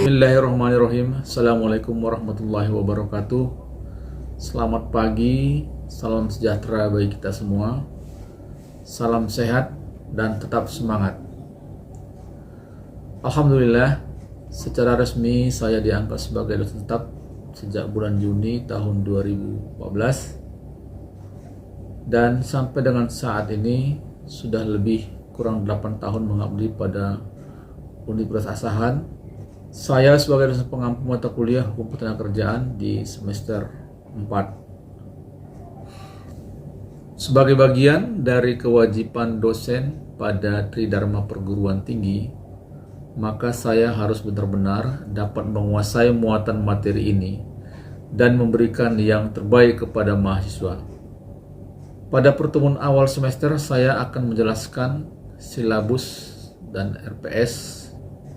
Bismillahirrahmanirrahim. Assalamualaikum warahmatullahi wabarakatuh. Selamat pagi, salam sejahtera bagi kita semua. Salam sehat dan tetap semangat. Alhamdulillah, secara resmi saya diangkat sebagai dosen tetap sejak bulan Juni tahun 2014. Dan sampai dengan saat ini sudah lebih kurang 8 tahun mengabdi pada Universitas Asahan. Saya sebagai dosen pengampu mata kuliah Hukum Ketenagakerjaan di semester 4. Sebagai bagian dari kewajiban dosen pada Tridharma Perguruan Tinggi, maka saya harus benar-benar dapat menguasai muatan materi ini dan memberikan yang terbaik kepada mahasiswa. Pada pertemuan awal semester, saya akan menjelaskan silabus dan RPS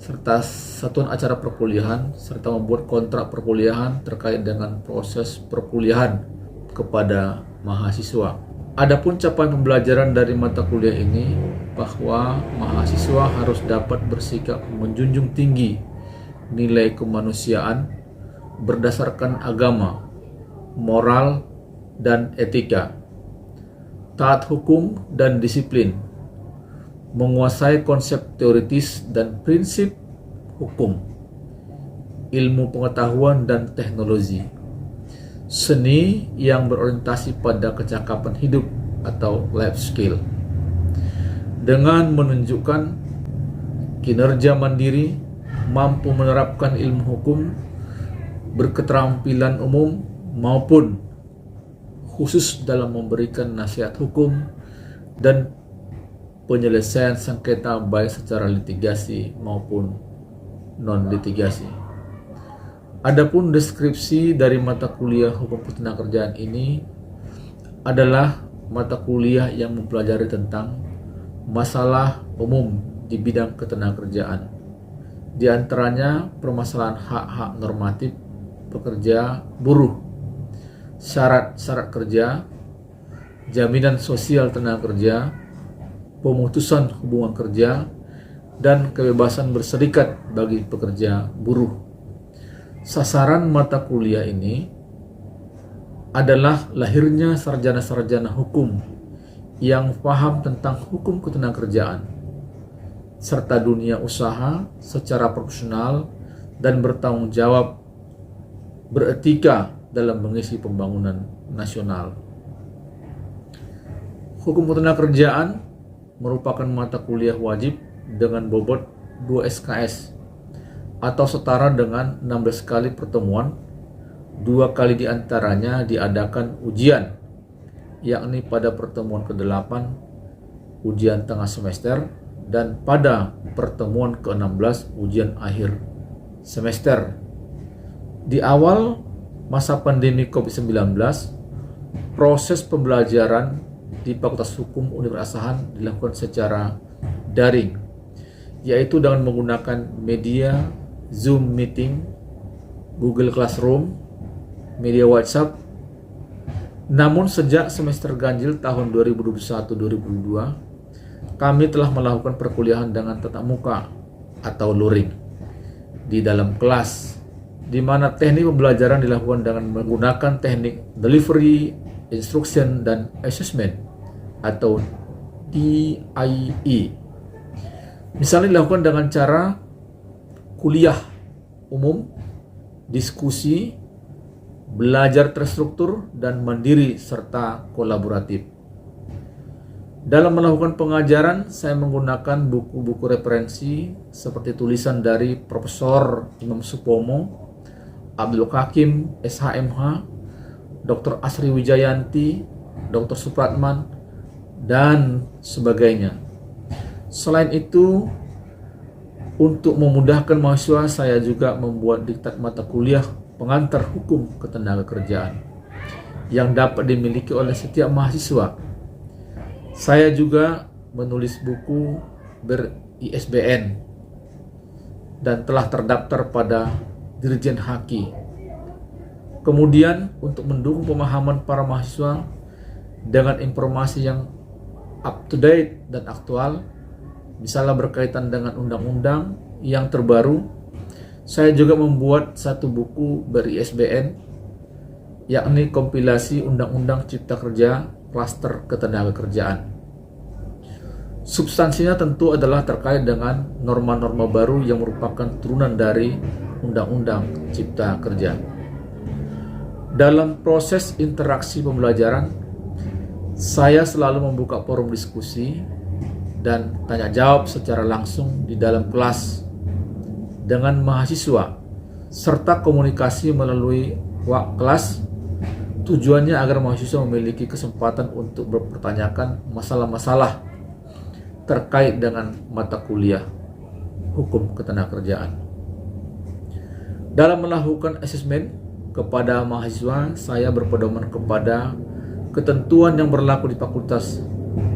serta satuan acara perkuliahan, serta membuat kontrak perkuliahan terkait dengan proses perkuliahan kepada mahasiswa. Adapun capaian pembelajaran dari mata kuliah ini bahwa mahasiswa harus dapat bersikap menjunjung tinggi nilai kemanusiaan berdasarkan agama, moral, dan etika, taat hukum dan disiplin, menguasai konsep teoritis dan prinsip hukum, ilmu pengetahuan dan teknologi, seni yang berorientasi pada kecakapan hidup atau life skill, dengan menunjukkan kinerja mandiri, mampu menerapkan ilmu hukum, berketerampilan umum maupun khusus dalam memberikan nasihat hukum dan penyelesaian sengketa baik secara litigasi maupun non-litigasi. Adapun deskripsi dari mata kuliah Hukum Ketenagakerjaan ini adalah mata kuliah yang mempelajari tentang masalah umum di bidang ketenagakerjaan. Di antaranya permasalahan hak-hak normatif pekerja buruh, syarat-syarat kerja, jaminan sosial tenaga kerja, pemutusan hubungan kerja, dan kebebasan berserikat bagi pekerja buruh. Sasaran mata kuliah ini adalah lahirnya sarjana-sarjana hukum yang paham tentang hukum ketenagakerjaan serta dunia usaha secara profesional dan bertanggung jawab, beretika dalam mengisi pembangunan nasional. Hukum ketenagakerjaan merupakan mata kuliah wajib dengan bobot 2 SKS atau setara dengan 16 kali pertemuan. 2 kali diantaranya diadakan ujian, yakni pada pertemuan ke-8 ujian tengah semester dan pada pertemuan ke-16 ujian akhir semester. Di awal masa pandemi COVID-19, proses pembelajaran di Fakultas Hukum Universitas Asahan dilakukan secara daring, yaitu dengan menggunakan media Zoom Meeting, Google Classroom, media WhatsApp. Namun sejak semester ganjil tahun 2021-2022, kami telah melakukan perkuliahan dengan tatap muka atau luring di dalam kelas, di mana teknik pembelajaran dilakukan dengan menggunakan teknik delivery, instruction, dan assessment atau DIE. Misalnya dilakukan dengan cara kuliah umum, diskusi, belajar terstruktur dan mandiri serta kolaboratif. Dalam melakukan pengajaran, saya menggunakan buku-buku referensi seperti tulisan dari Profesor Imam Supomo, Abdul Hakim, SHMH, Dr. Asri Wijayanti, Dr. Supratman, dan sebagainya. Selain itu, untuk memudahkan mahasiswa, saya juga membuat diktat mata kuliah pengantar hukum ketenagakerjaan yang dapat dimiliki oleh setiap mahasiswa. Saya juga menulis buku ber-ISBN dan telah terdaftar pada Dirjen Haki. Kemudian, untuk mendukung pemahaman para mahasiswa dengan informasi yang up to date dan aktual, misalnya berkaitan dengan undang-undang yang terbaru, Saya juga membuat satu buku ber-ISBN, yakni kompilasi Undang-Undang Cipta Kerja Klaster Ketenagakerjaan. Substansinya tentu adalah terkait dengan norma-norma baru yang merupakan turunan dari Undang-Undang Cipta Kerja. Dalam proses interaksi pembelajaran, saya selalu membuka forum diskusi dan tanya jawab secara langsung di dalam kelas dengan mahasiswa, serta komunikasi melalui kelas. Tujuannya agar mahasiswa memiliki kesempatan untuk berpertanyakan masalah-masalah terkait dengan mata kuliah Hukum Ketenagakerjaan. Dalam melakukan asesmen kepada mahasiswa, saya berpedoman kepada ketentuan yang berlaku di fakultas,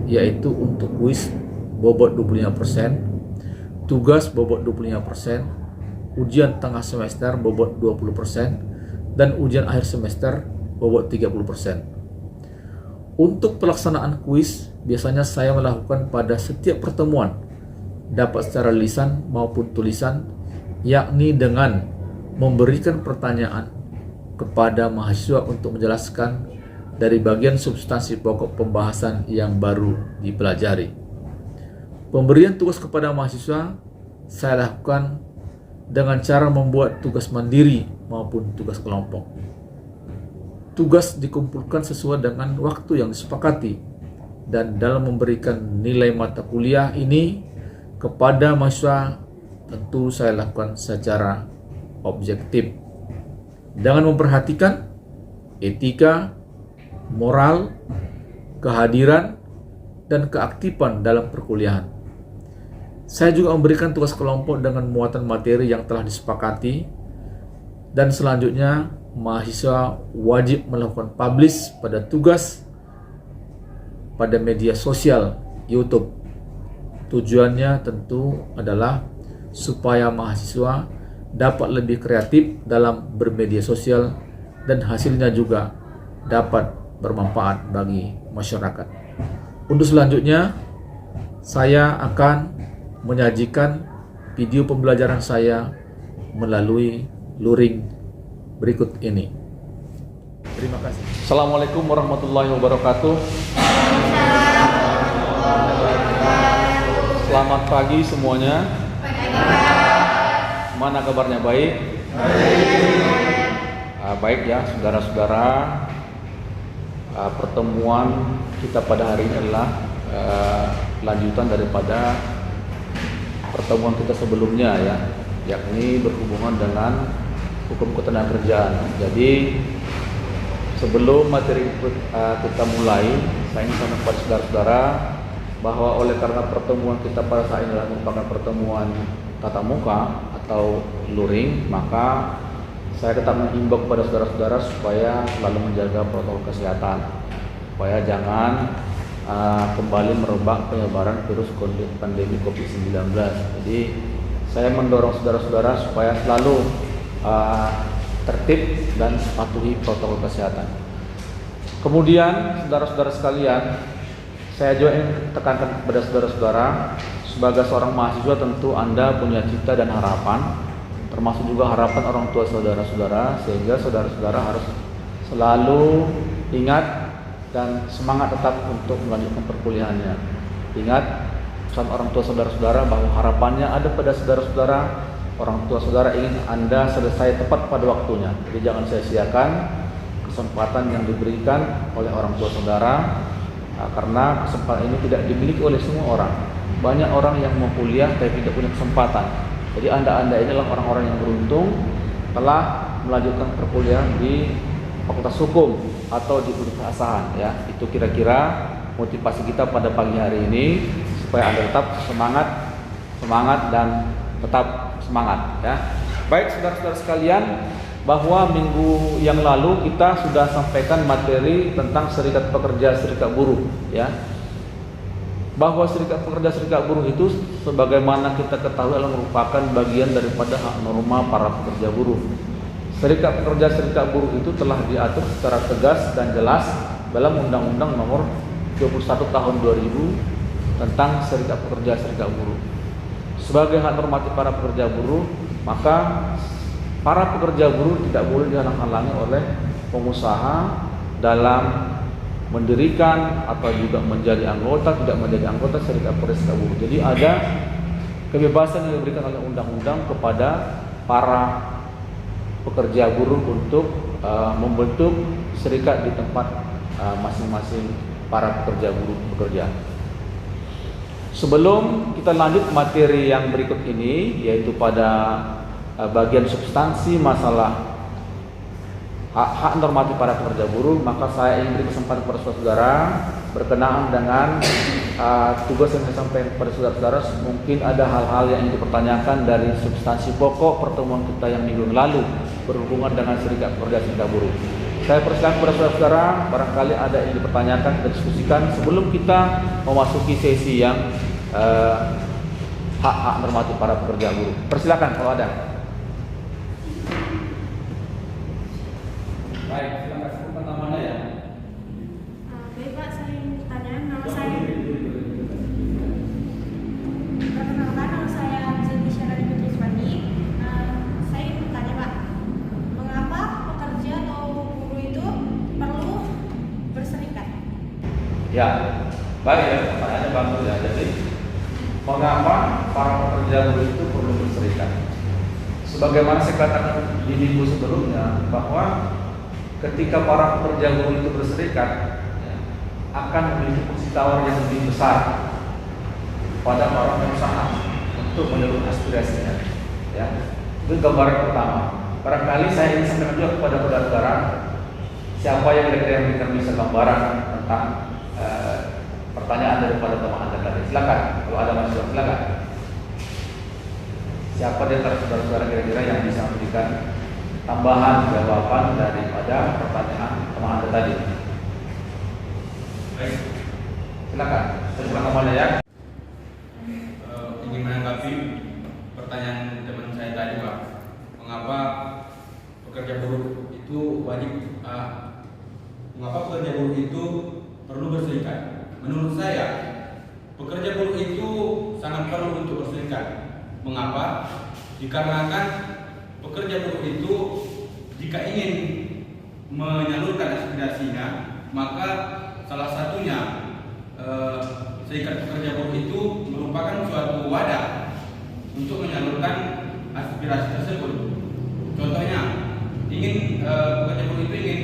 yaitu untuk kuis bobot 25%, tugas bobot 25%, ujian tengah semester bobot 20%, dan ujian akhir semester bobot 30%. Untuk pelaksanaan kuis, biasanya saya melakukan pada setiap pertemuan, dapat secara lisan maupun tulisan, yakni dengan memberikan pertanyaan kepada mahasiswa untuk menjelaskan dari bagian substansi pokok pembahasan yang baru dipelajari. Pemberian tugas kepada mahasiswa saya lakukan dengan cara membuat tugas mandiri maupun tugas kelompok. Tugas dikumpulkan sesuai dengan waktu yang disepakati, dan dalam memberikan nilai mata kuliah ini kepada mahasiswa tentu saya lakukan secara objektif dengan memperhatikan etika, moral, kehadiran, dan keaktifan dalam perkuliahan. Saya juga memberikan tugas kelompok dengan muatan materi yang telah disepakati, dan selanjutnya mahasiswa wajib melakukan publish pada tugas pada media sosial YouTube. Tujuannya tentu adalah supaya mahasiswa dapat lebih kreatif dalam bermedia sosial dan hasilnya juga dapat bermanfaat bagi masyarakat. Untuk selanjutnya, saya akan menyajikan video pembelajaran saya melalui luring berikut ini. Terima kasih. Assalamualaikum warahmatullahi wabarakatuh. Selamat pagi semuanya. Mana kabarnya, baik? Baik ya, saudara-saudara. Pertemuan kita pada hari ini adalah lanjutan daripada pertemuan kita sebelumnya ya, yakni berhubungan dengan hukum ketenagakerjaan. Jadi sebelum materi kita mulai, saya ingin sampaikan kepada saudara-saudara bahwa oleh karena pertemuan kita pada saat ini adalah merupakan pertemuan tatap muka atau luring, maka saya tetap mengimbau kepada saudara-saudara supaya selalu menjaga protokol kesehatan, supaya jangan kembali merebak penyebaran virus pandemi COVID-19. Jadi saya mendorong saudara-saudara supaya selalu tertib dan patuhi protokol kesehatan. Kemudian saudara-saudara sekalian, saya juga ingin tekankan kepada saudara-saudara, sebagai seorang mahasiswa tentu Anda punya cita dan harapan, termasuk juga harapan orang tua saudara-saudara, sehingga saudara-saudara harus selalu ingat dan semangat tetap untuk melanjutkan perkuliahannya. Ingat pesan orang tua saudara-saudara bahwa harapannya ada pada saudara-saudara. Orang tua saudara ingin Anda selesai tepat pada waktunya. Jadi jangan sia-siakan kesempatan yang diberikan oleh orang tua saudara, karena kesempatan ini tidak dimiliki oleh semua orang. Banyak orang yang mau kuliah tapi tidak punya kesempatan. Jadi Anda ini adalah orang-orang yang beruntung telah melanjutkan perkuliahan di Fakultas Hukum atau di Universitas Asahan ya. Itu kira-kira motivasi kita pada pagi hari ini, supaya Anda tetap semangat dan tetap semangat ya. Baik saudara-saudara sekalian, bahwa minggu yang lalu kita sudah sampaikan materi tentang serikat pekerja serikat buruh ya. Bahwa serikat pekerja serikat buruh itu sebagaimana kita ketahui adalah merupakan bagian daripada hak norma para pekerja buruh. Serikat pekerja serikat buruh itu telah diatur secara tegas dan jelas dalam Undang-Undang Nomor 21 Tahun 2000 tentang serikat pekerja serikat buruh. Sebagai hak normatif para pekerja buruh, maka para pekerja buruh tidak boleh dihalang-halangi oleh pengusaha dalam mendirikan atau juga menjadi anggota, tidak menjadi anggota serikat pekerja serikat buruh. Jadi ada kebebasan yang diberikan oleh undang-undang kepada para pekerja buruh untuk membentuk serikat di tempat masing-masing para pekerja buruh bekerja. Sebelum kita lanjut materi yang berikut ini, yaitu pada bagian substansi masalah hak normatif para pekerja buruh, maka saya ingin beri kesempatan kepada saudara berkenaan dengan tugas yang saya sampaikan kepada saudara-saudara. Mungkin ada hal-hal yang ingin dipertanyakan dari substansi pokok pertemuan kita yang minggu lalu berhubungan dengan serikat pekerja serikat buruh. Saya persilakan kepada saudara-saudara, barangkali ada yang dipertanyakan dan diskusikan sebelum kita memasuki sesi yang hak-hak normatif para pekerja buruh. Persilakan kalau ada. Baik, silakan sebutkan namanya ya. Baik Pak, saya ingin bertanya, nama saya perkenalkan, nama saya Zeti Syarani Putri Swani. Saya ingin bertanya Pak, mengapa pekerja atau buruh itu perlu berserikat? Ya, baik ya, pertanyaannya bagus ya. Jadi, mengapa para pekerja buruh itu perlu berserikat? Sebagaimana saya katakan di minggu sebelumnya, bahwa ketika para pekerja buruh itu berserikat, akan memiliki posisi tawar yang lebih besar pada para pengusaha untuk menyalurkan aspirasinya. Ya, itu gambaran pertama. Barangkali saya ingin sampaikan juga kepada saudara-saudara, siapa yang kira-kira bisa gambaran tentang pertanyaan daripada teman Anda tadi. Silakan, kalau ada mahasiswa silakan. Siapa di antara saudara-saudara kira-kira yang bisa memberikan tambahan jawaban daripada pertanyaan teman Anda tadi? Baik, silakan. Sebutkan namanya ya. Ingin menanggapi pertanyaan teman saya tadi, Pak. Mengapa pekerja buruh itu wajib? Mengapa pekerja buruh itu perlu berserikat? Menurut saya, pekerja buruh itu sangat perlu untuk berserikat. Mengapa? Dikarenakan pekerja buruh itu jika ingin menyalurkan aspirasinya, maka salah satunya serikat pekerja buruh itu merupakan suatu wadah untuk menyalurkan aspirasi tersebut. Contohnya, pekerja buruh itu ingin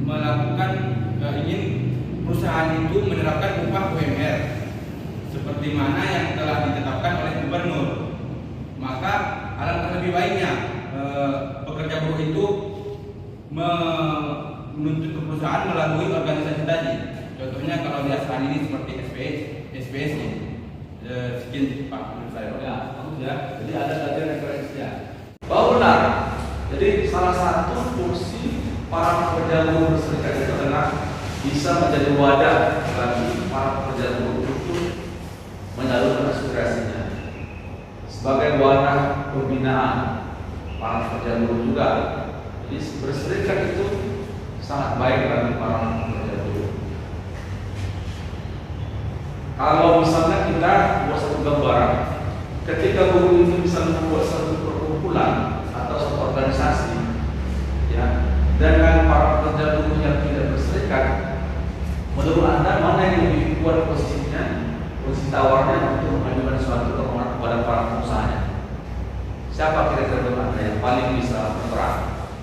melakukan ingin perusahaan itu menerapkan upah UMR seperti mana yang telah ditetapkan oleh gubernur. Maka alangkah lebih baiknya pekerja buruh itu menuntut ke perusahaan melalui organisasi tadi. Contohnya kalau di Asran ini seperti SPS ini. Sekian Pak menurut saya. Ya, bagus ya. Jadi ada tadi referensinya. Bahwa benar. Jadi salah satu fungsi para pekerja buruh berserikat itu adalah bisa menjadi wadah bagi para pekerja buruh untuk menyalurkan aspirasinya. Sebagai wadah pembinaan para pekerja buruh juga. Jadi berserikat itu sangat baik bagi para pekerja buruh. Kalau misalnya kita buat satu gambaran, ketika buruh itu bisa membuat satu perkumpulan atau satu organisasi, ya, dengan para pekerja buruh yang tidak berserikat, menurut Anda mana yang lebih kuat posisinya, posisi tawarnya untuk mengajukan suatu permohonan kepada para pengusahanya? Siapa kira-kira menurut Anda yang paling bisa berperan?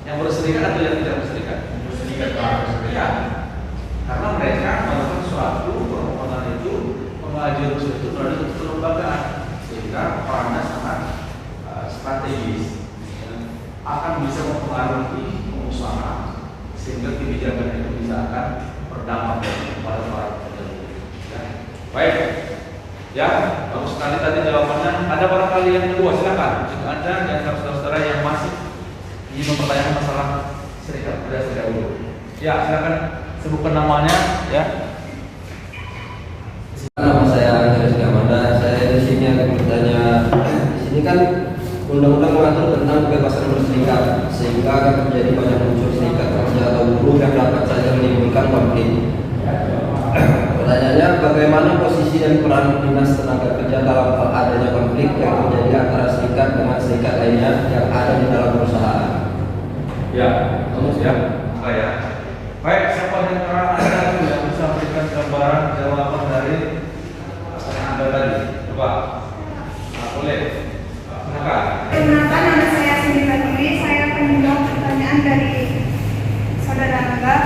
Yang berserikat atau yang tidak berserikat? Berserikat, Pak. Ya, karena mereka melakukan suatu permohonan itu, pengajuan itu melalui suatu kelembagaan, sehingga perannya sangat strategis, akan bisa mempengaruhi pengusaha, sehingga kebijakan itu bisa akan berdampak kepada para pekerja. Ya. Baik, ya, bagus sekali tadi jawabannya. Ada barangkali yang kedua, silakan. Jika ada di antara saudara-saudara yang masih ingin mempertanyakan masalah serikat pekerja serikat buruh, ya silakan sebutkan namanya, ya. Nama saya Andreas Gamanda. Saya di sini akan bertanya. Di sini kan undang-undang mengatur tentang kebebasan berserikat, sehingga akan terjadi banyak unsur serikat pekerja atau buruh yang dapat saja menimbulkan konflik. Pertanyaannya, bagaimana posisi dan peran Dinas Tenaga Kerja dalam hal adanya konflik yang terjadi antara serikat dengan serikat lainnya yang ada di dalam perusahaan? Ya, kamu siap? Ya. Baik, siapa di antara Anda yang bisa memberikan gambaran jawaban dari Anda tadi? Coba. Boleh. Silakan. Perkenalkan, nama saya Cindy Fatimi. Saya akan menjawab pertanyaan dari saudara Angga.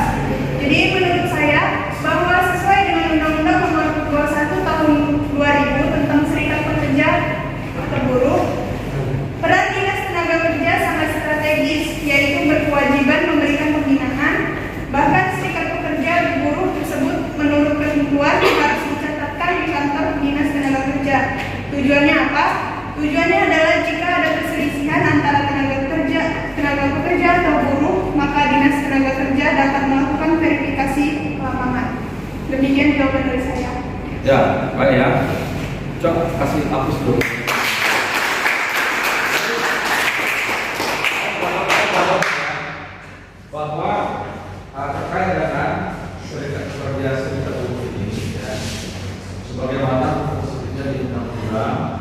Jadi menurut saya bahwa sesuai dengan Undang-Undang Nomor 21 Tahun 2000 tentang Serikat Pekerja atau Buruh, peran Dinas Tenaga Kerja sangat strategis, yaitu berkewajiban memberikan pembinaan. Bahkan serikat pekerja buruh tersebut menurut ketentuan harus dicatatkan di kantor Dinas Tenaga Kerja. Tujuannya apa? Tujuannya adalah jika ada perselisihan antara tenaga pekerja atau buruh, maka Dinas Tenaga Kerja dapat melakukan verifikasi ke lapangan. Demikian jawaban dari saya. Ya, baik ya. Coba kasih hapus dulu. Bahwa terkait dengan serikat pekerja serikat buruh ini, ya, sebagaimana prosesnya di Undang-Undang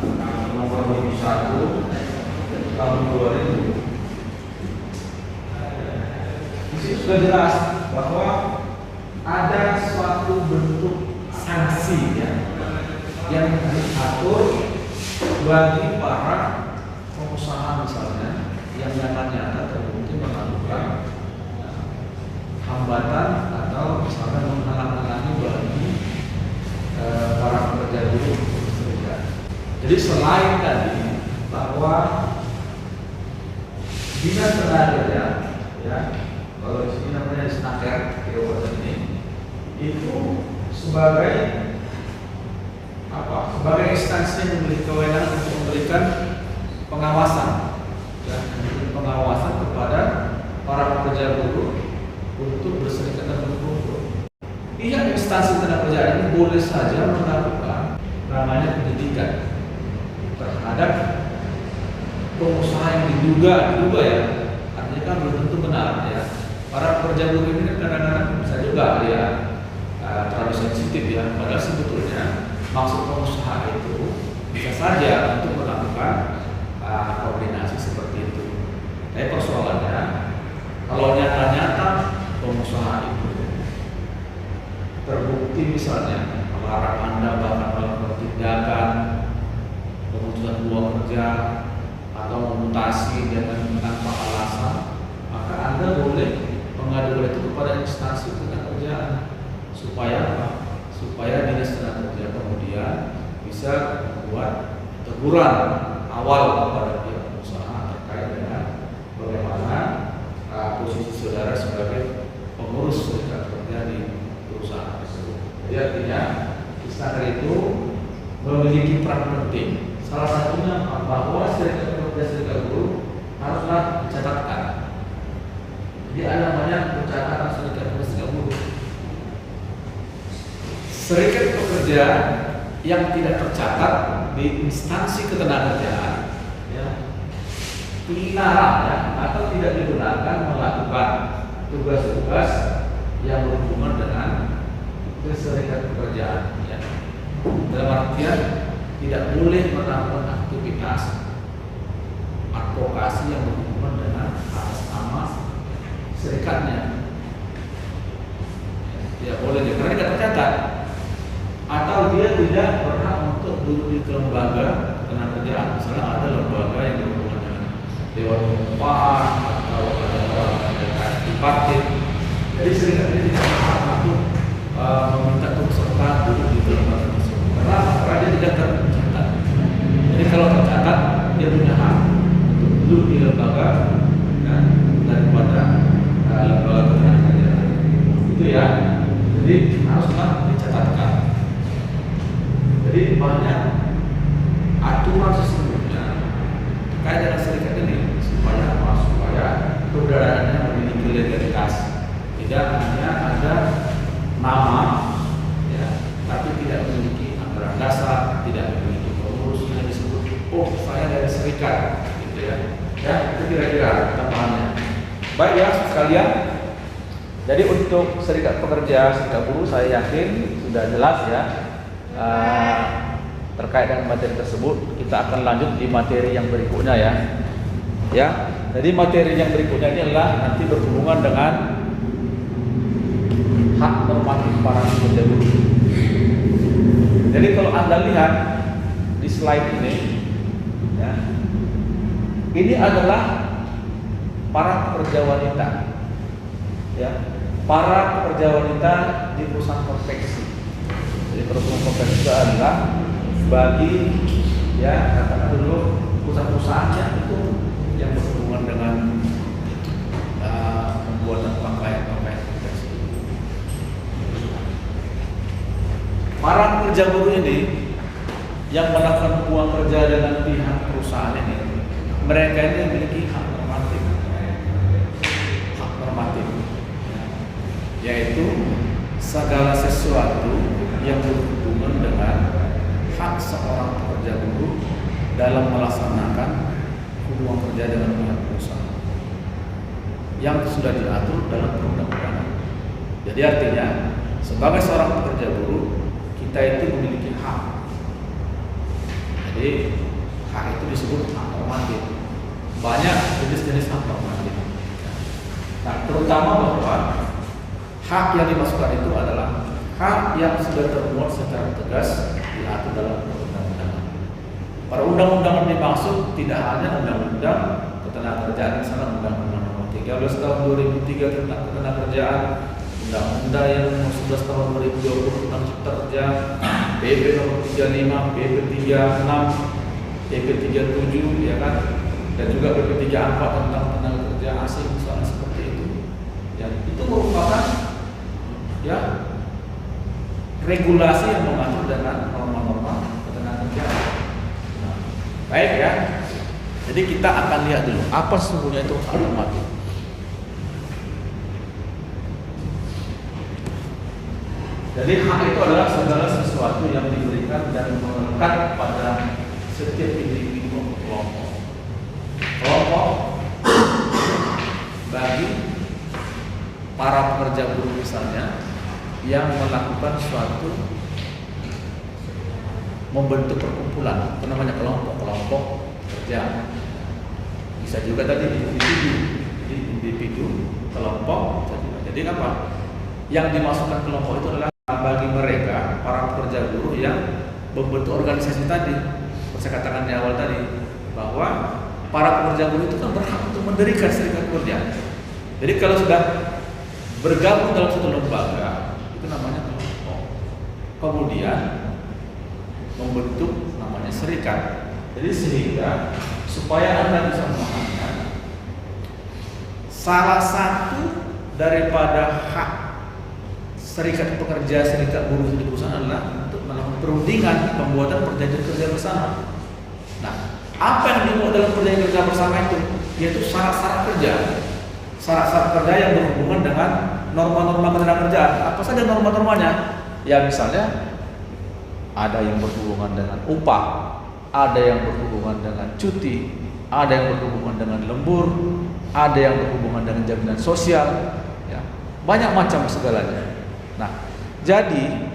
Nomor 21 Tahun 2000, di situ sudah jelas bahwa ada suatu bentuk sanksi ya, yang diatur bagi para pengusaha misalnya yang nyata-nyata terbukti melakukan hambatan atau misalnya menghalang-halangi bagi para pekerja buruh bekerja. Jadi selain tadi bahwa Dinas Tenaga Kerja, ya, kalau di sini namanya Disnaker di kabupaten ini, itu sebagai apa? Sebagai instansi yang memiliki kewenangan untuk memberikan pengawasan, ya, pengawasan kepada para pekerja buruh untuk berserikat dan berkumpul. Pihak instansi tenaga kerja ini boleh saja melakukan namanya penyidikan terhadap pengusaha yang diduga ya, artinya kan belum tentu benar ya. Para pekerja buruh ini kadang-kadang bisa juga ya terlalu sensitif ya, padahal sebetulnya maksud pengusaha itu bisa saja untuk melakukan koordinasi seperti itu. Tapi persoalannya kalau nyata-nyata pengusaha itu terbukti misalnya melarang Anda bahkan melakukan tindakan pemutusan hubungan kerja atau memutasi dengan tanpa alasan, maka Anda boleh mengadu itu kepada instansi tenaga kerjaan supaya apa? Supaya Dinas Tenaga Kerja kemudian bisa membuat teguran awal kepada pihak pengusaha terkait dengan bagaimana posisi saudara sebagai pengurus serikat pekerja di perusahaan tersebut. Jadi artinya Disnaker itu memiliki peran penting. Salah satunya bahwa serikat pekerja serikat buruh haruslah dicatatkan. Jadi ada namanya pencatatan serikat pekerja serikat buruh. Serikat pekerja yang tidak tercatat di instansi ketenagakerjaan, ya, dilarang ya, atau tidak digunakan melakukan tugas-tugas yang berhubungan dengan serikat pekerjaan. Ya. Dalam artian tidak boleh melakukan aktivitas advokasi yang berhubungan dengan atas nama serikatnya. Tidak boleh, karena tidak tercatat. Atau dia tidak berhak untuk duduk di lembaga ketenagakerjaan. Misalnya ada lembaga yang berhubungan dengan Dewan Pengupahan atau ada orang tripartit. Jadi serikat ini tidak berhak untuk meminta untuk serta duduk di lembaga tersebut. Karena dia tidak tercatat. Jadi kalau tercatat dia punya hak untuk duduk di lembaga daripada lembaga ketenagakerjaan. Itu ya. Jadi haruslah dicatatkan. Jadi banyak aturan sesungguhnya terkait dengan serikat ini supaya apa? Supaya keberadaannya memiliki legalitas. Tidak hanya ada nama, ya, tapi tidak memiliki anggaran dasar, tidak memiliki pengurus yang disebut, oh saya dari serikat, gitu ya. Ya, itu kira-kira tambahannya. Baik ya sekalian. Jadi untuk serikat pekerja, serikat buruh saya yakin sudah jelas ya terkait dengan materi tersebut. Kita akan lanjut di materi yang berikutnya ya. Ya, jadi materi yang berikutnya ini adalah nanti berhubungan dengan hak normatif para pekerja buruh. Jadi kalau Anda lihat di slide ini, ya, ini adalah para pekerja wanita, ya, para pekerja wanita di perusahaan konveksi. Jadi perusahaan konveksi itu adalah bagi, ya, katakan dulu perusahaan-perusahaan itu yang berhubungan dengan pembuatan pakaian konveksi. Para pekerja buruh ini yang melakukan hubungan kerja dengan pihak perusahaan ini, mereka ini memiliki hak normatif, yaitu segala sesuatu yang berhubungan dengan hak seorang pekerja buruh dalam melaksanakan hubungan kerja dengan pihak perusahaan yang sudah diatur dalam perundang-undangan. Jadi artinya sebagai seorang pekerja buruh kita itu memiliki hak. Jadi hak itu disebut hak normatif. Banyak jenis-jenis hak normatif. Nah, terutama bahwa hak yang dimasukkan itu adalah hak yang sudah termuat secara tegas diatur dalam perundang-undangan. Para undang-undangan dimaksud tidak hanya undang-undang ketenagakerjaan, misalnya undang-undang nomor 13 tahun 2003 tentang ketenagakerjaan, undang-undang yang nomor 11 tahun 2020 tentang cipta kerja, PP nomor 35, PP 36, PP 37, ya kan, dan juga PP 34 tentang tenaga kerja asing, misalnya seperti itu. Ya, itu merupakan ya regulasi yang mengatur dengan norma-norma ketenagakerjaan. Nah, baik ya. Jadi kita akan lihat dulu apa sesungguhnya itu hak normatif. Jadi hak itu adalah segala sesuatu yang diberikan dan melekat pada setiap individu atau kelompok. Kelompok bagi para pekerja buruh misalnya yang melakukan suatu membentuk perkumpulan, itu namanya kelompok kerja. Bisa juga tadi individu, kelompok. Jadi apa? Yang dimasukkan kelompok itu adalah bagi mereka para pekerja buruh yang membentuk organisasi tadi. Saya katakan di awal tadi bahwa para pekerja buruh itu kan berhak untuk mendirikan serikat pekerja. Jadi kalau sudah bergabung dalam satu lembaga itu namanya kelompok. Kemudian membentuk namanya serikat. Jadi sehingga supaya Anda bisa memahaminya, salah satu daripada hak serikat pekerja, serikat buruh di perusahaan adalah untuk melakukan perundingan pembuatan perjanjian kerja bersama. Nah, apa yang dimuat dalam perjanjian kerja bersama itu? Yaitu syarat-syarat kerja. Syarat-syarat kerja yang berhubungan dengan norma-norma ketenagakerjaan. Apa saja norma-normanya? Ya misalnya ada yang berhubungan dengan upah, ada yang berhubungan dengan cuti, ada yang berhubungan dengan lembur, ada yang berhubungan dengan jaminan sosial, ya, banyak macam segalanya. Nah, jadi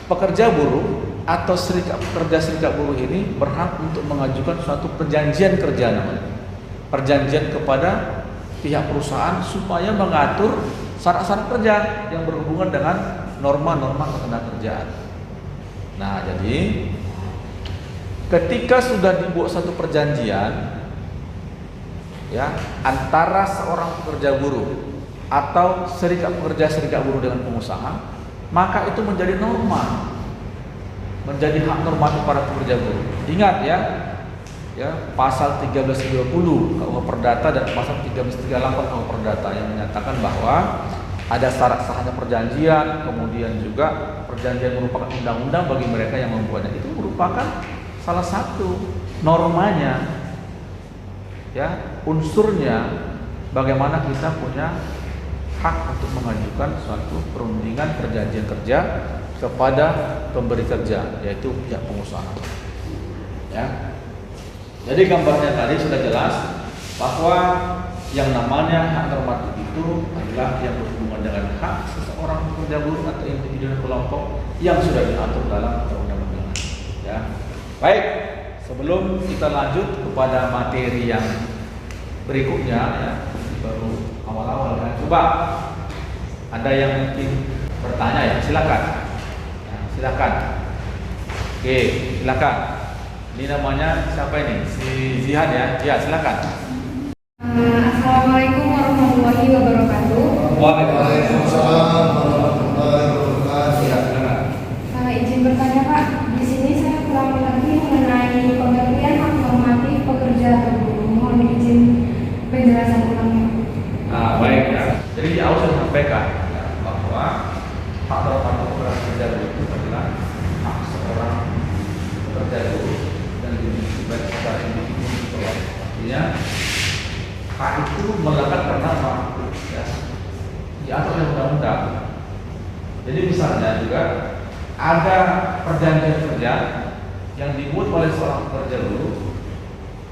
pekerja buruh atau serikat buruh ini berhak untuk mengajukan suatu perjanjian kerja namanya. Perjanjian kepada pihak perusahaan supaya mengatur syarat-syarat kerja yang berhubungan dengan norma-norma ketenagakerjaan. Nah, jadi ketika sudah dibuat satu perjanjian ya antara seorang pekerja buruh atau serikat buruh dengan pengusaha, maka itu menjadi norma, menjadi hak normatif para pekerja buruh. Ingat ya, pasal 1330 KUH Perdata dan pasal 1338 KUH Perdata yang menyatakan bahwa ada syarat sahnya perjanjian, kemudian juga perjanjian merupakan undang-undang bagi mereka yang membuatnya. Itu merupakan salah satu normanya, ya, unsurnya bagaimana kita punya hak untuk mengajukan suatu perundingan perjanjian kerja kepada pemberi kerja, yaitu pihak pengusaha. Ya. Jadi gambarnya tadi sudah jelas bahwa yang namanya hak normatif itu adalah yang berhubungan dengan hak seseorang pekerja buruh atau individu dan kelompok yang sudah diatur dalam undang-undang. Ya. Baik, sebelum kita lanjut kepada materi yang berikutnya, ya, baru awal-awal kan. Coba ada yang mungkin bertanya, ya, silakan. Ya, silakan. Oke, silakan. Ini namanya siapa ini? Si Zihan ya? Ya, silakan. Assalamualaikum warahmatullahi wabarakatuh. Waalaikumsalam warahmatullahi wabarakatuh. Ya, silakan. Izin bertanya Pak, di sini saya kurang mengerti mengenai pengertian hak normatif pekerja atau buruh. Mohon izin penjelasan ulangnya. Nah, baik ya. Jadi di awal saya sampaikan ya, bahwa hak normatif pekerja buruh itu adalah hak seorang pekerja buruh dan baik secara individu. Artinya hak itu melekat karena apa? Ya, diatur oleh undang-undang. Jadi misalnya juga ada perjanjian kerja yang dibuat oleh seorang pekerja buruh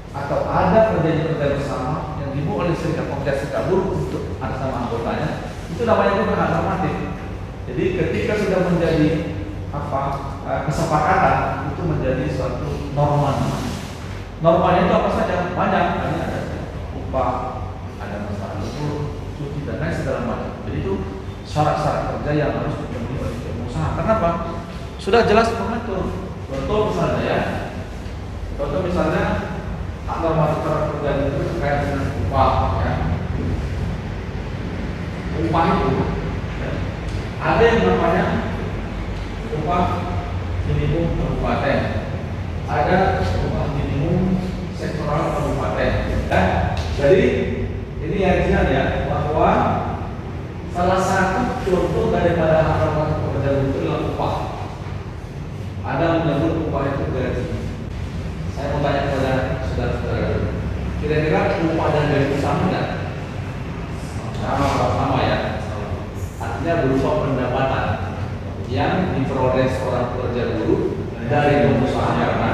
atau ada perjanjian kerja bersama yang dibuat oleh serikat pekerja serikat buruh untuk atas nama anggotanya, itu namanya juga hak normatif. Jadi ketika sudah menjadi kesepakatan, itu menjadi suatu norma. Normanya itu apa saja? Banyak. Ada upah, ada masalah libur, cuti dan lain segala macam. Jadi itu syarat-syarat kerja yang harus dipenuhi oleh pengusaha. Kenapa? Sudah jelas mengatur. Contoh misalnya hak normatif kerja itu terkait dengan upah. Ya. Upah itu ya, ada yang namanya upah minimum kabupaten, ada upah minimum sektoral kabupaten. Ya. Jadi ini yang jelas ya, bahwa salah satu contoh daripada hak normatif pekerja itu adalah upah. Ada menyebut upah itu gaji. Saya mau tanya kepada saudara-saudara, kira-kira upah dan gaji itu sama nggak? Sama ya. Artinya berupa pendapatan yang diperoleh seorang pekerja buruh dari pengusaha karena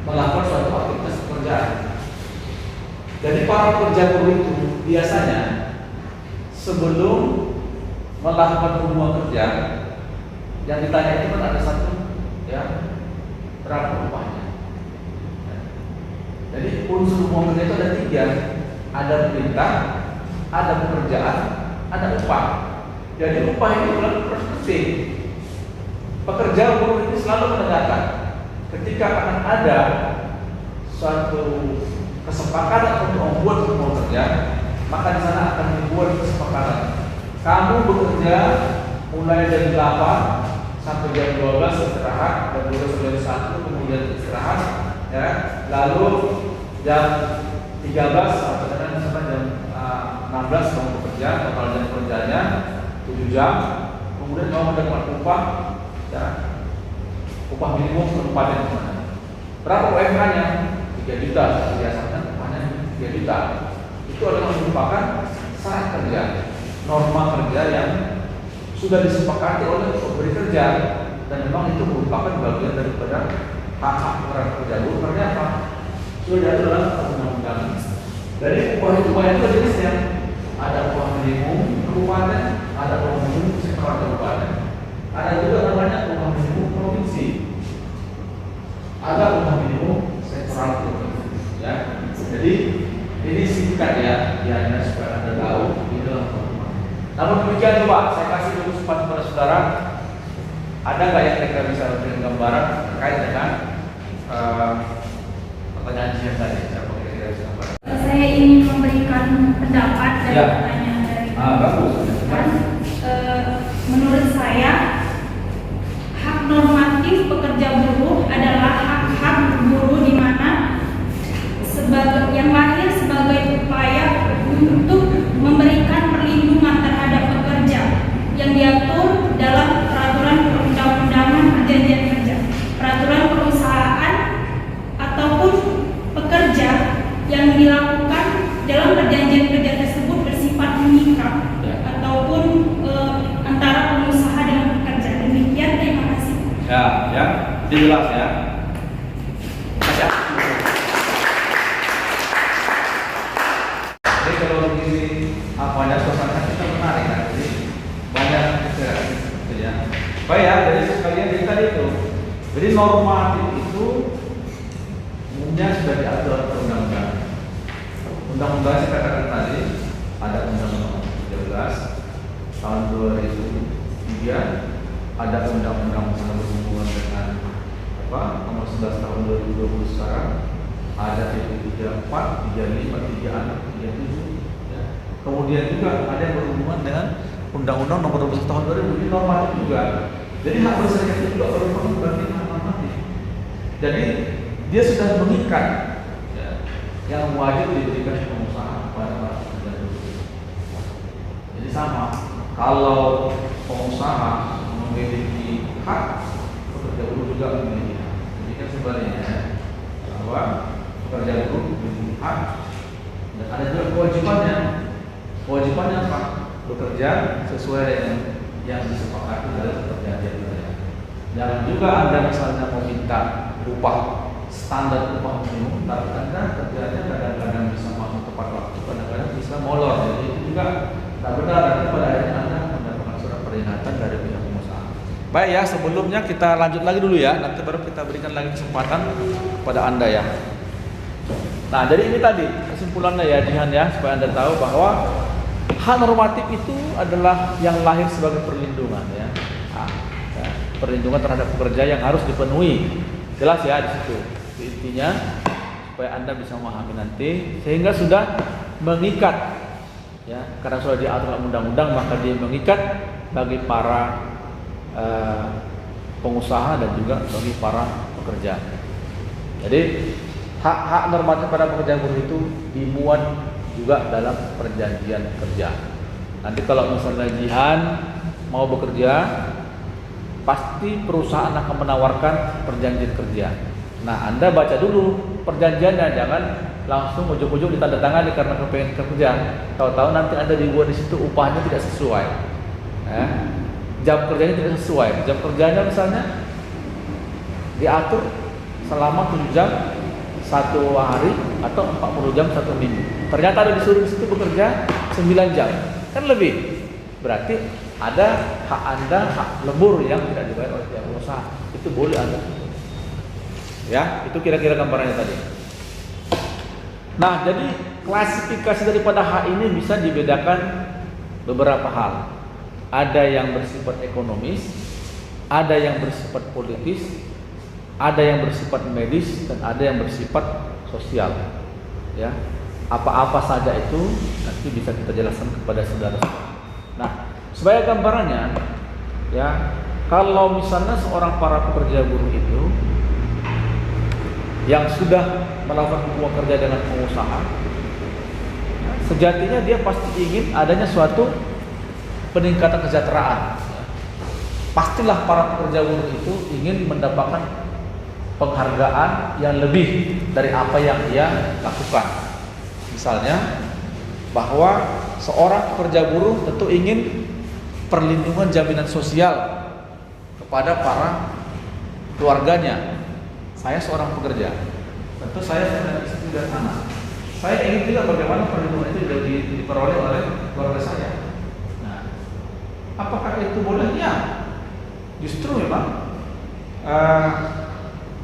melakukan suatu aktivitas pekerjaan. Jadi para pekerja buruh itu biasanya sebelum melakukan hubungan kerja yang ditanya itu kan ada satu, ya, berapa upahnya. Jadi unsur hubungan kerja itu ada 3, ada perintah, ada pekerjaan, ada upah. Jadi upah ini bukan penting. Pekerja buruh ini selalu menegakkan ketika akan ada suatu kesepakatan untuk membuat hubungan kerja, maka di sana akan dibuat kesepakatan. Kamu bekerja mulai dari 8 sampai jam 12 istirahat, dan 12 sampai 1 kemudian istirahat, ya. Lalu jam 13 sampai dengan jam 16 kamu bekerja, total jam kerjanya 7 jam. Kemudian kamu mendapat upah, ya, upah minimum kabupaten mana? Berapa UMK-nya? 3 juta. Biasanya upahnya 3 juta. Itu adalah merupakan syarat kerja, norma kerja yang sudah disepakati oleh pemberi kerja, dan memang itu merupakan bagian daripada hak-hak orang pekerja buruh. Karena apa? Sudah diatur dalam undang-undang. Dari upah itu jenisnya ada upah minimum kabupaten, ada upah minimum sektoral kabupaten, ada juga namanya upah minimum provinsi, ada upah minimum sektoral provinsi. Ya, jadi ini singkat ya, hanya supaya Anda tahu ini adalah norma. Namun demikian, coba saya kasih dulu kesempatan kepada saudara. Ada nggak yang kira-kira bisa memberikan gambaran terkait dengan pertanyaan Jihan tadi? Siapa kira-kira bisa gambaran? Saya ingin memberikan pendapat dari Ya. pertanyaan dari Bagus. menurut saya hak normatif pekerja buruh adalah hak-hak buruh di mana sebagai yang lahir sebagai upaya untuk memberikan perlindungan terhadap pekerja yang diatur dalam peraturan perundang-undangan perjanjian kerja, peraturan perusahaan ataupun pekerja yang dilakukan dalam perjanjian kerja tersebut bersifat mengikat ataupun antara pengusaha dengan pekerja. Demikian, terima kasih. Ya, jelas ya. Jadi kalau begini, suasana Baik ya, jadi sekalian jadi tadi itu. Jadi normatif itu umumnya sudah diatur oleh undang-undang. Undang-undang saya katakan tadi ada Undang-Undang 13 tahun 2003, ada Undang-Undang yang berhubungan dengan nomor 11 tahun 2020 sekarang, ada PP 34, 35, 36, 37. Ya. Kemudian juga ada yang berhubungan dengan Undang-Undang nomor 12 tahun 2000, ini normatif juga. Jadi hak berserikat itu juga merupakan bagian hak normatif. Jadi dia sudah mengikat ya, yang wajib diberikan pengusaha kepada para pekerja buruh. Jadi sama, kalau pengusaha memiliki hak, pekerja buruh juga memiliki hak. Jadi kan sebaliknya bahwa pekerja buruh memiliki hak dan ada juga kewajibannya. Kewajibannya apa? Bekerja sesuai dengan yang disepakati dalam perjanjian kerja. Jangan juga Anda misalnya meminta upah standar upah minimum, tapi Anda kerjanya kadang-kadang bisa masuk tepat waktu, kadang-kadang bisa molor. Jadi itu juga tidak benar, nanti pada akhirnya Anda mendapatkan surat peringatan dari pihak pengusaha. Baik ya, sebelumnya kita lanjut lagi dulu ya, nanti baru kita berikan lagi kesempatan kepada Anda ya. Nah, jadi ini tadi kesimpulannya ya, Jihan ya, supaya Anda tahu bahwa hak normatif itu adalah yang lahir sebagai perlindungan ya. Perlindungan terhadap pekerja yang harus dipenuhi. Jelas ya di situ. Intinya supaya Anda bisa memahami nanti sehingga sudah mengikat ya, karena sudah diatur dalam undang-undang maka dia mengikat bagi para pengusaha dan juga bagi para pekerja. Jadi hak-hak normatif pada pekerja buruh itu dimuat juga dalam perjanjian kerja. Nanti kalau misalnya Jihan mau bekerja, pasti perusahaan akan menawarkan perjanjian kerja. Nah, Anda baca dulu perjanjiannya, jangan langsung ujuk-ujuk ditandatangani karena kepengen kerja. Tahu-tahu nanti Anda dibuat di situ upahnya tidak sesuai. Jam kerjanya tidak sesuai. Jam kerjanya misalnya diatur selama 7 jam satu hari atau 40 jam satu minggu. Ternyata ada disuruh di situ bekerja 9 jam, kan lebih. Berarti ada hak Anda, hak lembur yang tidak dibayar oleh pihak pengusaha. Itu boleh Anda. Ya, itu kira-kira gambarannya tadi. Nah, jadi klasifikasi daripada hak ini bisa dibedakan beberapa hal. Ada yang bersifat ekonomis, ada yang bersifat politis, ada yang bersifat medis, dan ada yang bersifat sosial. Ya, apa-apa saja itu nanti bisa kita jelaskan kepada saudara-saudara. Nah, sebagai gambarannya, ya, kalau misalnya seorang para pekerja buruh itu yang sudah melakukan hubungan kerja dengan pengusaha, ya, sejatinya dia pasti ingin adanya suatu peningkatan kesejahteraan. Pastilah para pekerja buruh itu ingin mendapatkan penghargaan yang lebih dari apa yang dia lakukan. Misalnya bahwa seorang pekerja buruh tentu ingin perlindungan jaminan sosial kepada para keluarganya. Saya seorang pekerja, tentu saya dan istri dan anak. Saya ingin juga bagaimana perlindungan itu diperoleh oleh keluarga saya. Nah, apakah itu boleh? Ya, justru memang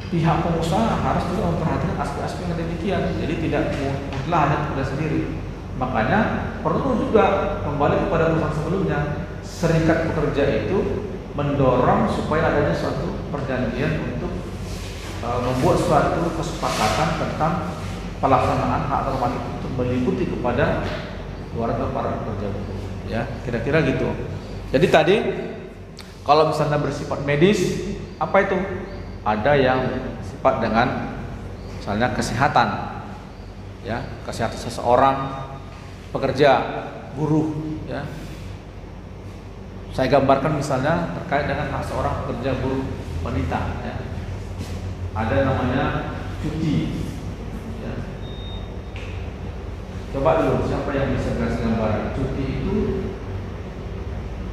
pihak pengusaha harus juga memperhatikan aspek-aspek yang demikian. Jadi tidak mutlak hanya kepada sendiri. Makanya perlu juga kembali kepada urusan sebelumnya. Serikat pekerja itu mendorong supaya adanya suatu perjanjian untuk membuat suatu kesepakatan tentang pelaksanaan hak normatif itu meliputi kepada keluarga para pekerja buruh. Ya, kira-kira gitu. Jadi tadi kalau misalnya bersifat medis, apa itu? Ada yang sifat dengan misalnya kesehatan, ya, kesehatan seseorang pekerja buruh, ya. Saya gambarkan misalnya terkait dengan hak seorang pekerja buruh wanita, ya. Ada namanya cuti, ya. Coba dulu siapa yang bisa kasih gambaran cuti itu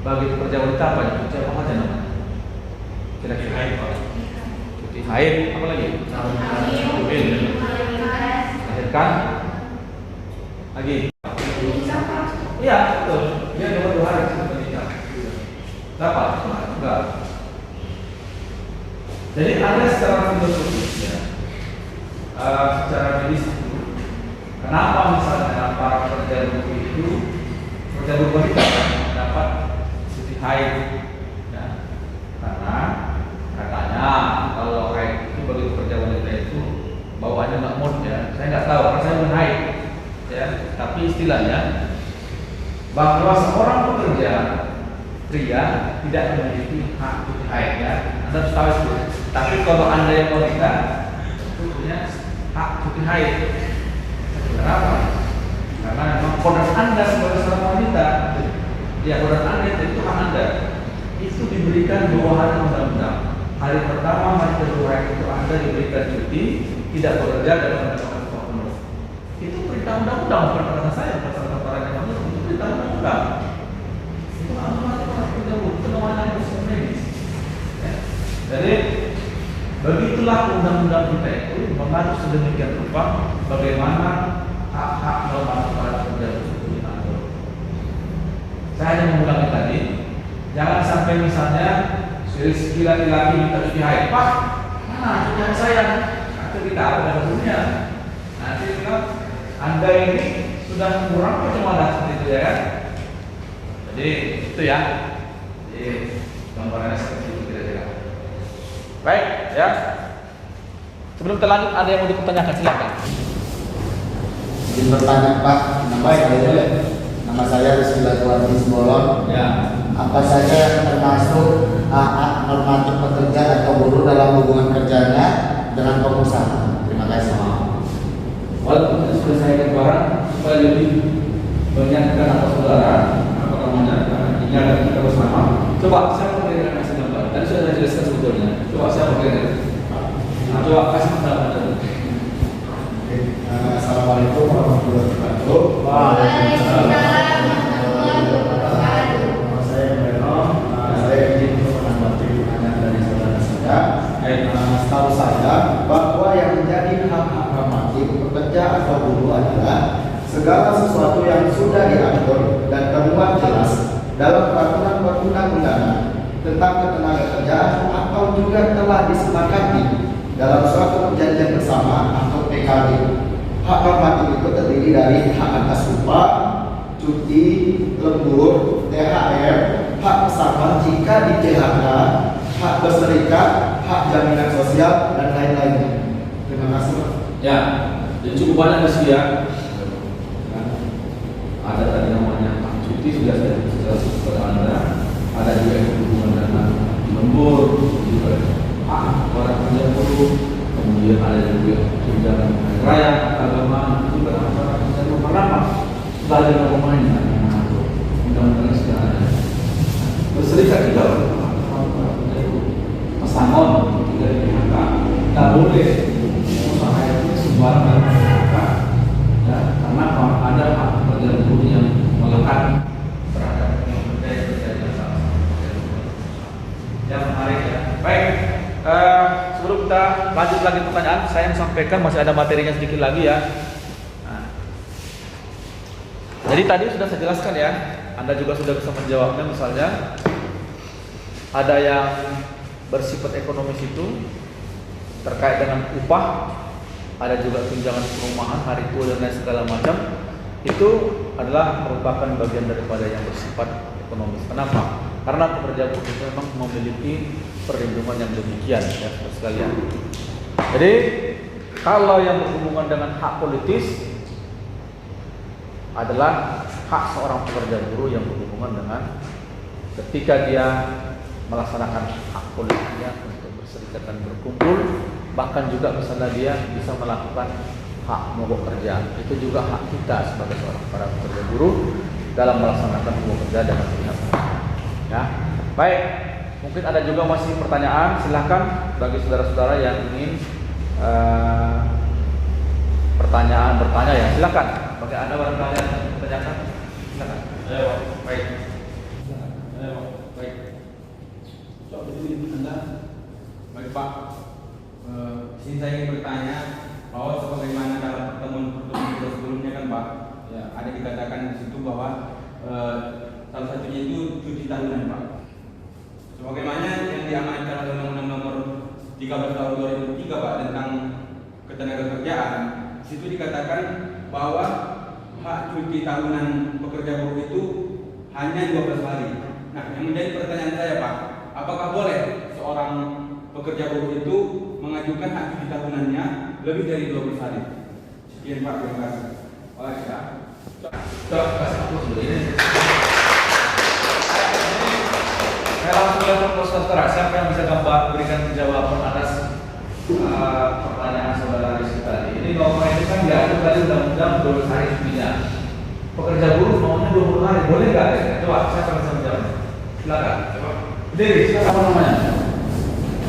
bagi pekerja wanita apa ya? Cuti apa aja namanya? Kira-kira cuti haid, apa lagi? Melahirkan lagi. Iya, betul. Dia cuma 2 hari sebelum menikah. Dapat? Enggak. Jadi ada secara filosofis ya, secara medis itu, kenapa misalnya para pekerja buruh itu, pekerja buruh wanita dapat cuti haid? Ya, karena katanya kalau haid itu bagi pekerja wanita itu bawaannya nggak mood ya. Saya nggak tahu, karena saya belum haid ya. Tapi istilahnya bahwa seorang pekerja pria tidak memiliki hak cuti haid ya. Anda harus tahu itu. Tapi kalau Anda yang wanita itu punya hak cuti haid. Kenapa? Karena memang kodrat Anda sebagai seorang wanita, ya kodrat Anda itu hak Anda. Itu diberikan bawahan undang-undang. Hari pertama, hari kedua itu Anda diberikan cuti, tidak bekerja dan mendapatkan upah penuh. Itu perintah undang-undang, bukan kata saya, bukan kata para jamaah, itu perintah undang-undang. Itu aturan para pekerja buruh, itu namanya urusan medis. Ya. Jadi begitulah undang-undang kita itu mengatur sedemikian rupa bagaimana hak-hak normatif para pekerja buruh itu diatur. Saya hanya mengulangi tadi, jangan sampai misalnya si laki-laki minta cuti haid, Pak, mana cuti haid saya? Nanti kita ada hukumnya. Nanti bilang Anda ini sudah kurang bagaimana seperti itu ya kan? Jadi itu ya. Jadi gambarannya seperti itu kira-kira. Baik ya. Sebelum kita lanjut ada yang mau dipertanyakan silakan. Izin bertanya Pak, nama saya Rizky Latuardi Simbolon. Ya. Apa saja yang termasuk hak normatif pekerja atau buruh dalam hubungan kerjanya dengan pengusaha? Terima kasih. Walaupun sudah saya keluaran supaya lebih menyampaikan apa saudara apa namanya ini ada kita bersama. Coba saya mau berikan kasih gambar. Tadi sudah saya jelaskan sebetulnya. Coba saya mau berikan. Coba kasih pendapat. Assalamualaikum warahmatullahi wabarakatuh. Waalaikumsalam warahmatullahi wabarakatuh. Saya Beno, saya izin untuk menanggapi pertanyaan dari saudara saya. Setahu saya bahwa yang menjadi hak-hak normatif pekerja atau buruh adalah segala sesuatu yang sudah diatur dan termuat jelas dalam peraturan perundang-undangan tentang ketenagakerjaan atau juga telah disepakati dalam suatu perjanjian bersama atau PKB. Hak normatif itu terdiri dari hak atas upah, cuti, lembur, THR, hak pesangon jika di PHK, hak berserikat, hak jaminan sosial, dan lain-lainnya. Terima kasih. Ya, jadi cukup banyak di sini ya. Ada tadi namanya hak cuti sudah saya jelaskan kepada Anda. Ada juga yang berhubungan dengan lembur, juga hak para pekerja buruh. Kemudian ada juga tunjangan hari raya, agama, juga para pekerja buruh. Kenapa? Sebagai pemainnya yang mengatur undang-undang sudah ada. Berserikat juga pesangon tidak di PHK, tidak boleh usaha itu sembarangan di PHK. Ya, karena ada hak pekerja buruh yang melekat terhadap pekerja yang bekerja sama. Yang menarik ya. Baik, sebelum kita lanjut lagi pertanyaan, saya sampaikan masih ada materinya sedikit lagi ya. Nah, jadi tadi sudah saya jelaskan ya, Anda juga sudah bisa menjawabnya. Misalnya ada yang bersifat ekonomis itu terkait dengan upah, ada juga tunjangan perumahan, hari tua dan lain segala macam. Itu adalah merupakan bagian daripada yang bersifat ekonomis. Kenapa? Karena pekerja buruh itu memang memiliki perlindungan yang demikian ya sekalian. Jadi kalau yang berhubungan dengan hak politis adalah hak seorang pekerja buruh yang berhubungan dengan ketika dia melaksanakan hak politiknya untuk berserikat dan berkumpul, bahkan juga misalnya dia bisa melakukan hak mogok kerja. Itu juga hak kita sebagai seorang para pekerja buruh dalam melaksanakan mogok kerja dengan pihak. Ya, baik. Mungkin ada juga masih pertanyaan, silahkan bagi saudara-saudara yang ingin bertanya ya, silakan. Bagi Anda barangkali yang bertanyakan, silakan. Baik. Baik. Baik Pak, sini saya ingin bertanya bahwa sebagaimana dalam pertemuan kita sebelumnya kan Pak, ya ada dikatakan di situ bahwa salah satunya itu cuti tahunan Pak. Sebagaimana yang diamanatkan oleh Undang-Undang Nomor 13 tahun 2003 Pak tentang ketenagakerjaan, di situ dikatakan bahwa hak cuti tahunan pekerja buruh itu hanya 12 hari. Nah, yang menjadi pertanyaan saya Pak, apakah boleh seorang pekerja buruh itu mengajukan hak cuti tahunannya lebih dari 12 hari? Sekian Pak, terima kasih. Oh ya. Coba kasih aku dulu ini. Saya langsung lihat saudara, siapa yang bisa berikan jawaban atas pertanyaan saudara Rizky tadi. Ini norma ini kan diatur tadi undang-undang 12 hari cutinya. Pekerja buruh maunya 20 hari, boleh nggak? Coba siapa yang bisa menjawab? Silakan. Coba. Diri, apa namanya?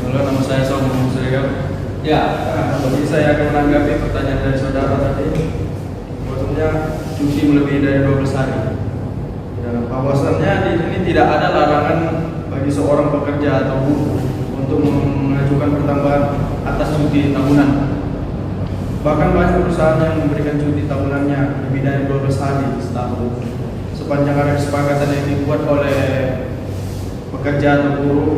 Halo, nama saya Saung Musrega. Ya. Jadi saya akan menanggapi pertanyaan dari saudara tadi. Maksudnya cuti melebihi dari 12 hari. Ya, bahwasannya di sini tidak ada larangan bagi seorang pekerja atau buruh untuk mengajukan pertambahan atas cuti tahunan. Bahkan banyak perusahaan yang memberikan cuti tahunannya lebih dari 12 hari setahun. Sepanjang ada kesepakatan yang dibuat oleh pekerja atau buruh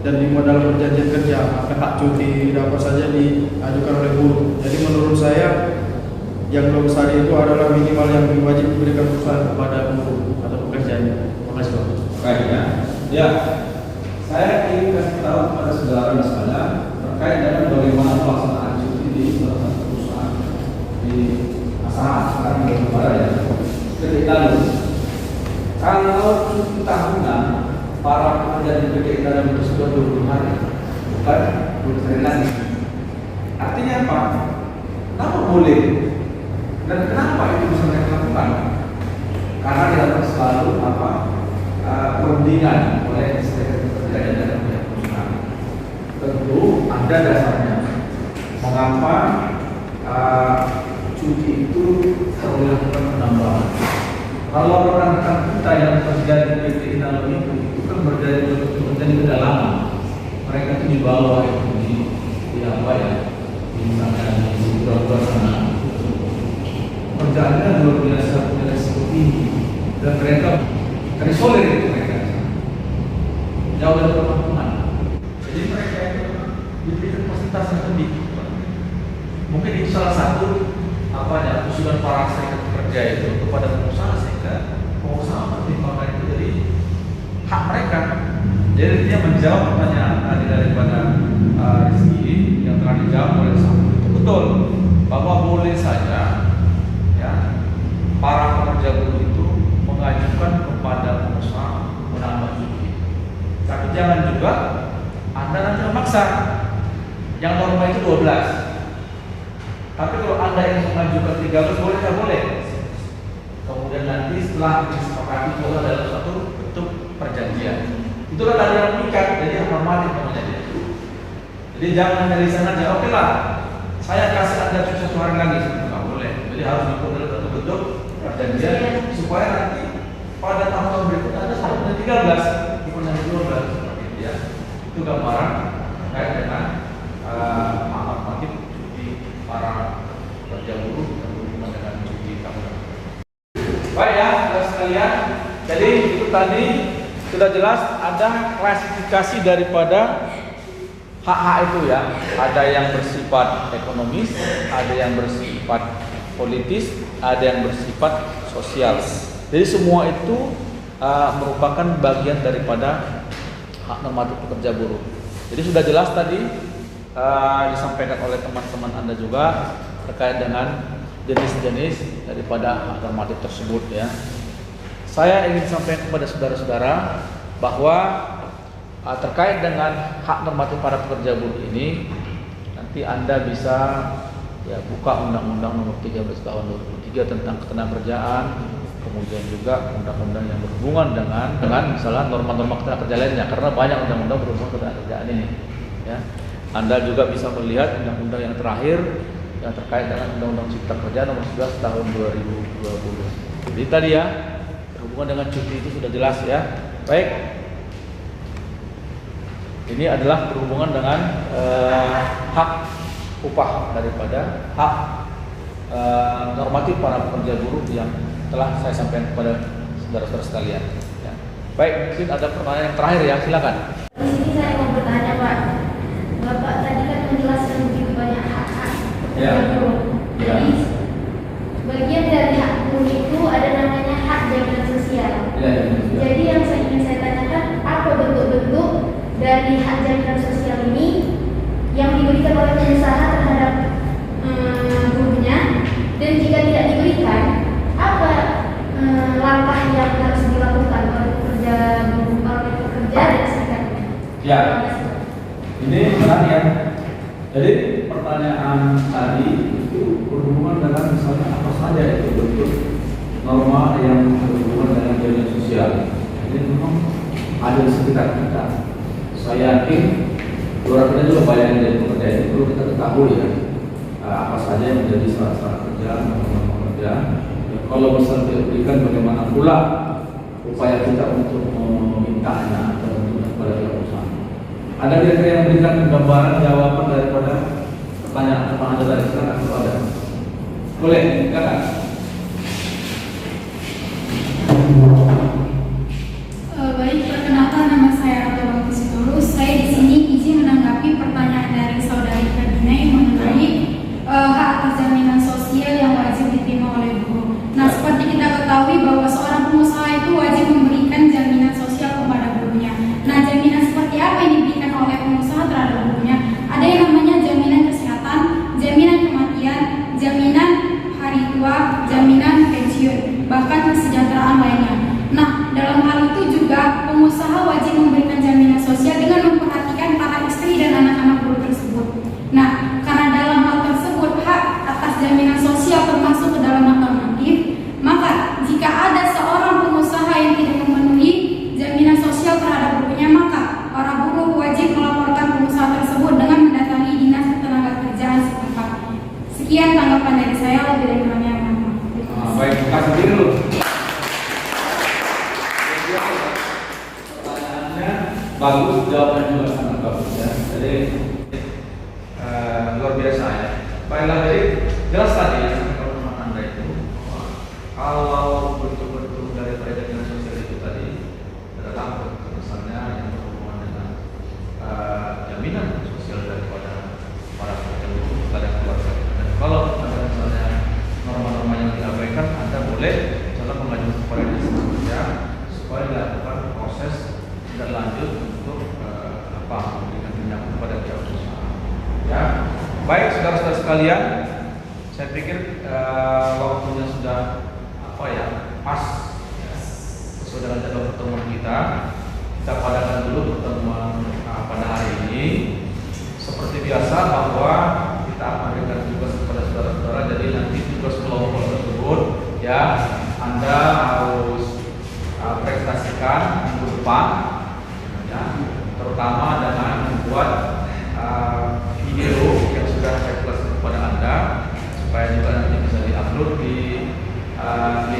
dan dimuat dalam perjanjian kerja, maka hak cuti dapat saja diajukan oleh buruh. Jadi menurut saya yang 12 hari itu adalah minimal yang wajib diberikan perusahaan kepada buruh atau pekerjanya. Terima kasih Pak. Baik ya. Ya. Saya ingin kasih tahu kepada saudara sekalian terkait dengan bagaimana pelaksanaan cuti di salah satu perusahaan di Asahan sekarang di Barat ya. PTI lalu. Kalau cuti tahunan para pekerja di PTI dalam itu sudah 20 hari, bukan 20 hari lagi. Artinya apa? Kenapa boleh? Dan kenapa itu bisa mereka lakukan? Karena dilakukan selalu perundingan oleh serikat pekerja dan dalam perusahaan. Tentu ada dasarnya. Mengapa cuti itu perlu dilakukan penambahan? Kalau rekan-rekan kita yang bekerja di PT Inalum itu kan bekerja di kedalaman. Mereka itu di bawah itu di apa ya? Misalnya di luar sana. Pekerjaannya luar biasa punya resiko tinggi dan mereka terisolir itu mereka jauh dari perkampungan. Jadi mereka itu diberikan fasilitas yang lebih. Mungkin itu salah satu usulan para serikat pekerja itu kepada pengusaha sehingga pengusaha mempertimbangkan itu jadi hak mereka. Jadi dia menjawab pertanyaan tadi daripada Rizky yang telah dijawab oleh Samuel itu betul bahwa boleh saja para pekerja buruh itu mengajukan kepada pengusaha menambah cuti. Tapi jangan juga Anda nanti memaksa. Yang norma itu 12. Tapi kalau Anda yang mengajukan 13 boleh nggak boleh? Kemudian nanti setelah disepakati boleh dalam satu bentuk perjanjian. Itulah tadi yang mengikat, jadi normatif namanya dia. Jadi jangan dari sana aja, oke lah, saya kasih Anda cuti 1 hari lagi, nggak boleh. Jadi harus dibuat dalam satu bentuk perjanjian supaya nanti pada tahun berikutnya Anda sudah punya 13 bukan hanya 12 seperti itu ya. Itu gambaran terkait dengan normatif cuti para pekerja buruh dan berhubungan dengan cuti tahunan. Baik ya, saudara sekalian. Jadi itu tadi sudah jelas ada klasifikasi daripada hak-hak itu ya. Ada yang bersifat ekonomis, ada yang bersifat politis, ada yang bersifat sosial. Jadi semua itu merupakan bagian daripada hak normatif pekerja buruh. Jadi sudah jelas tadi disampaikan oleh teman-teman Anda juga terkait dengan jenis-jenis daripada hak normatif tersebut ya. Saya ingin sampaikan kepada saudara-saudara bahwa terkait dengan hak normatif para pekerja buruh ini nanti Anda bisa ya buka Undang-Undang Nomor 13 Tahun 2003 tentang ketenagakerjaan, kemudian juga undang-undang yang berhubungan dengan misalnya norma-norma ketenagakerjaan lainnya, karena banyak undang-undang berhubungan ketenagakerjaan ini. Ya, Anda juga bisa melihat undang-undang yang terakhir yang terkait dengan Undang-Undang Cipta Kerja Nomor 11 Tahun 2020. Jadi tadi ya berhubungan dengan cuti itu sudah jelas ya. Baik, ini adalah berhubungan dengan hak upah daripada hak normatif para pekerja buruh yang telah saya sampaikan kepada saudara-saudara sekalian. Ya. Baik, mungkin ada pertanyaan yang terakhir ya, silakan. Di sini saya mau bertanya Pak, Bapak Ya. buruh. Ya. Jadi bagian dari hak buruh itu ada namanya hak jaminan sosial. Ya. Jadi yang ingin saya tanyakan, apa bentuk-bentuk dari hak jaminan sosial ini yang diberikan oleh pengusaha terhadap buruhnya, dan jika tidak diberikan, apa langkah yang harus dilakukan oleh pekerja dan serikatnya? Ya. Ini menarik ya. Jadi pertanyaan tadi itu berhubungan dengan misalnya apa saja itu bentuk norma yang berhubungan dengan jaminan sosial. Jadi memang ada di sekitar kita. Saya yakin kita juga bayangin dari pekerja itu perlu kita ketahui ya, apa saja yang menjadi syarat-syarat kerja, norma kerja. Kalau misalnya diberikan, bagaimana pula upaya kita untuk memintanya atau untuk kepada pihak usaha. Ada kira-kira yang memberikan gambaran jawaban daripada pertanyaan apa Anda tadi sekarang atau ada? Boleh, silakan. Baik, perkenalkan nama saya Ratu Sitorus. Saya di sini izin menanggapi pertanyaan dari saudari Ferdinand mengenai hak atas jaminan sosial yang wajib diterima oleh buruh. Nah, seperti kita ketahui bahwa seorang pengusaha itu wajib memberikan jaminan sosial kepada buruhnya. Nah, jaminan seperti apa yang diberikan oleh pengusaha terhadap buruhnya? Ada yang namanya jaminan kesehatan, jaminan kematian, jaminan hari tua, jaminan pensiun, bahkan kesejahteraan lainnya. Nah, dalam hal itu juga pengusaha wajib memberikan jaminan sosial dengan memperhatikan para istri dan anak-anak buruh tersebut. Nah, karena dalam hal tersebut hak atas jaminan sosial termasuk ke dalam hak normatif, maka jika ada seorang pengusaha yang tidak memenuhi jaminan sosial terhadap buruhnya, maka para buruh wajib melaporkan pengusaha tersebut dengan mendatangi dinas ketenagakerjaan setempat. Sekian tanggapan dari saya, lebih dari kurangnya mohon maaf. Baik, terima kasih dulu. Bagus, jawabannya juga sangat bagus ya. Jadi luar biasa ya. Baiklah, jadi jelas tadi ya teman-teman Anda itu, kalau bentuk-bentuk dari jaminan sosial itu tadi adalah misalnya yang berhubungan dengan jaminan sosial daripada para pekerja itu kepada keluarga. Dan kalau ada misalnya norma-norma yang diabaikan, Anda boleh misalnya mengajukan kepada dinas kerja supaya dilakukan proses dan lanjut untuk memberikan tindakan kepada pihak usaha. Ya, baik saudara-saudara sekalian, saya pikir waktunya sudah pas ya, sesuai dengan jadwal pertemuan kita. Kita padakan dulu pertemuan pada hari ini. Seperti biasa bahwa kita akan berikan tugas kepada saudara-saudara. Jadi nanti tugas kelompok tersebut ya Anda harus presentasikan minggu depan. Ya, terutama dengan membuat video yang sudah saya jelaskan kepada Anda supaya juga nanti bisa diupload di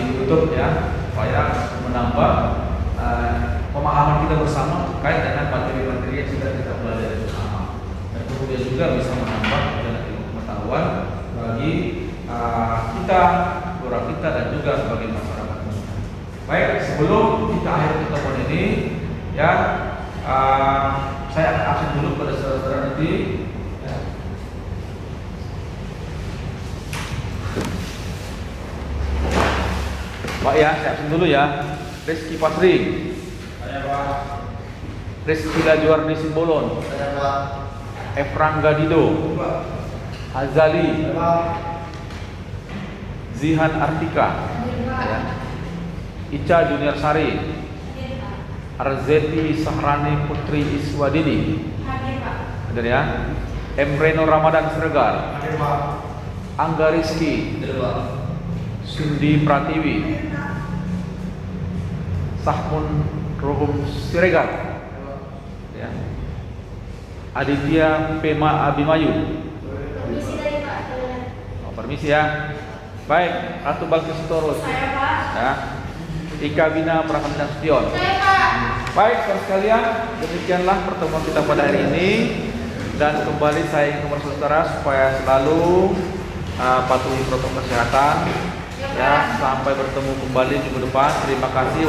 YouTube ya, supaya menambah pemahaman kita bersama terkait dengan materi-materi yang sudah kita pelajari bersama, dan kemudian juga bisa menambah pengetahuan bagi kita, keluarga kita, dan juga sebagai masyarakat. Baik, sebelum kita akhiri pertemuan ini ya, saya akan absen dulu pada saudara-saudara nanti ya. Pak ya, saya absen dulu ya. Rizky Pasri, saya Pak. Rizky Lajuardi Simbolon, saya Pak. Efrangga Dido, Pak. Azali, Pak. Zihan Artika, ya. Ica Junior Sari, Arzeti Sahrani Putri Iswadini, hadir ya. Emreno Ramadan Siregar, hadir Pak. Angga Rizky, hadir Pak. Sundi Pratiwi, Sahmun Ruhum Siregar, ya. Aditya Pema Abimayu. Permisi dari Pak. Permisi ya. Baik, Ratu Balkis Torus. Saya Pak. Ya. Ika Bina Prakamina Sution. Saya Pak. Baik, saudara sekalian, demikianlah pertemuan kita pada hari ini. Dan kembali saya ingin kepada saudara supaya selalu patuhi protokol kesehatan. Ya, sampai bertemu kembali minggu depan. Terima kasih.